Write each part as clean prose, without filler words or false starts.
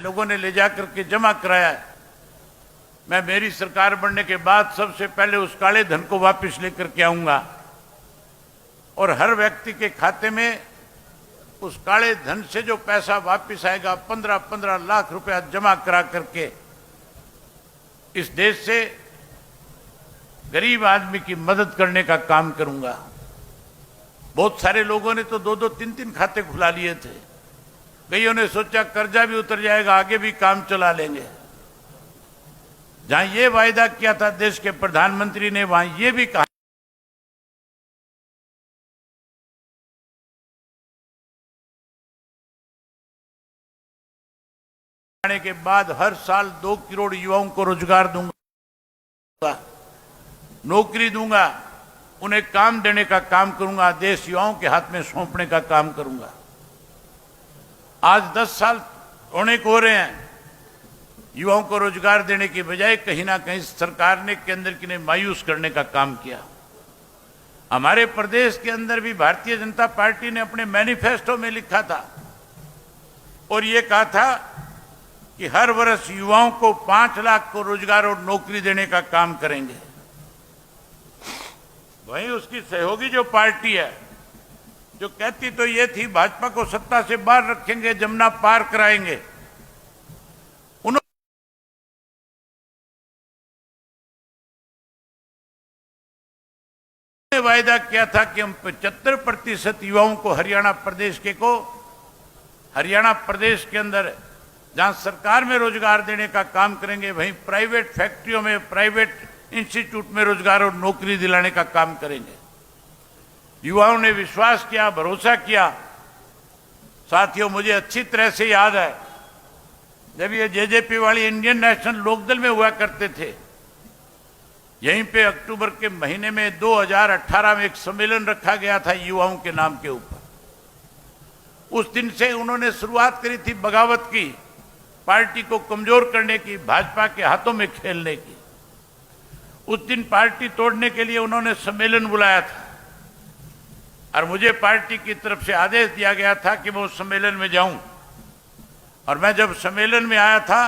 लोगों ने ले जा करके जमा कराया है। मैं मेरी सरकार बनने के बाद सबसे पहले उस काले धन को वापस लेकर के आऊंगा और हर व्यक्ति के खाते में उस काले धन से जो पैसा वापस आएगा 15-15 लाख रुपया जमा करा करके इस देश से गरीब आदमी की मदद करने का काम करूंगा। बहुत सारे लोगों ने तो 2-2, 3-3 खाते खुला लिए थे। कईयों ने सोचा कर्जा भी उतर जाएगा, आगे भी काम चला लेंगे। जहां ये वायदा किया था देश के प्रधानमंत्री ने, वहां ये भी कहा के बाद हर साल 2 करोड़ युवाओं को रोजगार दूंगा, नौकरी दूंगा, उन्हें काम देने का काम करूंगा, देश युवाओं के हाथ में सौंपने का काम करूंगा। आज 10 साल होने को हो रहे हैं, युवाओं को रोजगार देने की बजाय कहीं ना कहीं सरकार ने केंद्र की ने मायूस करने का काम किया। हमारे प्रदेश के अंदर भी भारतीय जनता पार्टी ने अपने मैनिफेस्टो में लिखा था और ये कहा था कि हर वर्ष युवाओं को 5 लाख को रोजगार और नौकरी देने का काम करेंगे। वहीं उसकी सहयोगी जो पार्टी है, जो कहती तो ये थी भाजपा को सत्ता से बाहर रखेंगे, जमुना पार कराएंगे, उन्होंने वायदा किया था कि हम 75% युवाओं को हरियाणा प्रदेश के अंदर जहां सरकार में रोजगार देने का काम करेंगे, वहीं प्राइवेट फैक्ट्रियों में, प्राइवेट इंस्टीट्यूट में रोजगार और नौकरी दिलाने का काम करेंगे। युवाओं ने विश्वास किया, भरोसा किया। साथियों, मुझे अच्छी तरह से याद है जब ये जेजेपी वाली इंडियन नेशनल लोकदल में हुआ करते थे, यहीं पे अक्टूबर के महीने में 2018 में एक सम्मेलन रखा गया था युवाओं के नाम के ऊपर। उस दिन से उन्होंने शुरुआत करी थी बगावत की, पार्टी को कमजोर करने की, भाजपा के हाथों में खेलने की। उस दिन पार्टी तोड़ने के लिए उन्होंने सम्मेलन बुलाया था और मुझे पार्टी की तरफ से आदेश दिया गया था कि मैं उस सम्मेलन में जाऊं। और मैं जब सम्मेलन में आया था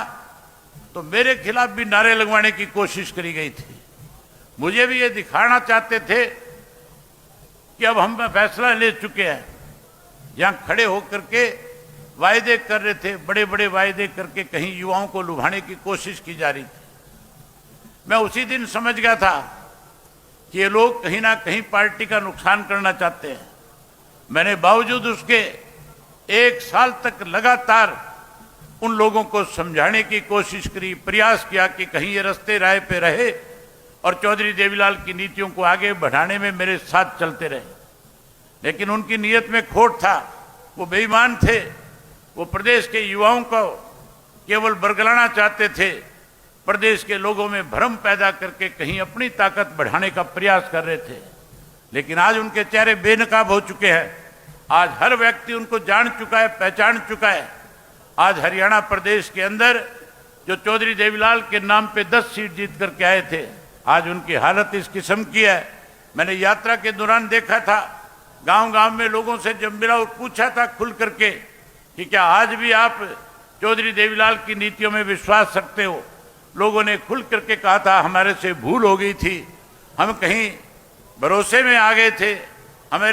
तो मेरे खिलाफ भी नारे लगवाने की कोशिश करी गई थी। मुझे भी ये दिखाना चाहते थे कि अब हम फैसला ले चुके हैं। यहां खड़े होकर के वायदे कर रहे थे, बड़े बड़े वायदे करके कहीं युवाओं को लुभाने की कोशिश की जा रही थी। मैं उसी दिन समझ गया था कि ये लोग कहीं ना कहीं पार्टी का नुकसान करना चाहते हैं। मैंने बावजूद उसके 1 साल तक लगातार उन लोगों को समझाने की कोशिश करी, प्रयास किया कि कहीं ये रास्ते राह पे रहे और चौधरी देवीलाल की नीतियों को आगे बढ़ाने में मेरे साथ चलते रहे। लेकिन उनकी नीयत में खोट था, वो बेईमान थे। वो प्रदेश के युवाओं को केवल बरगलाना चाहते थे, प्रदेश के लोगों में भ्रम पैदा करके कहीं अपनी ताकत बढ़ाने का प्रयास कर रहे थे। लेकिन आज उनके चेहरे बेनकाब हो चुके हैं। आज हर व्यक्ति उनको जान चुका है, पहचान चुका है। आज हरियाणा प्रदेश के अंदर जो चौधरी देवीलाल के नाम पे 10 सीट जीत करके आए थे, आज उनकी हालत इस किस्म की है। मैंने यात्रा के दौरान देखा था, गांव-गांव में लोगों से जब मिला और पूछा था खुल करके कि क्या आज भी आप चौधरी देवीलाल की नीतियों में विश्वास रखते हो? लोगों ने खुल करके कहा था हमारे से भूल हो गई थी, हम कहीं भरोसे में आ गए थे,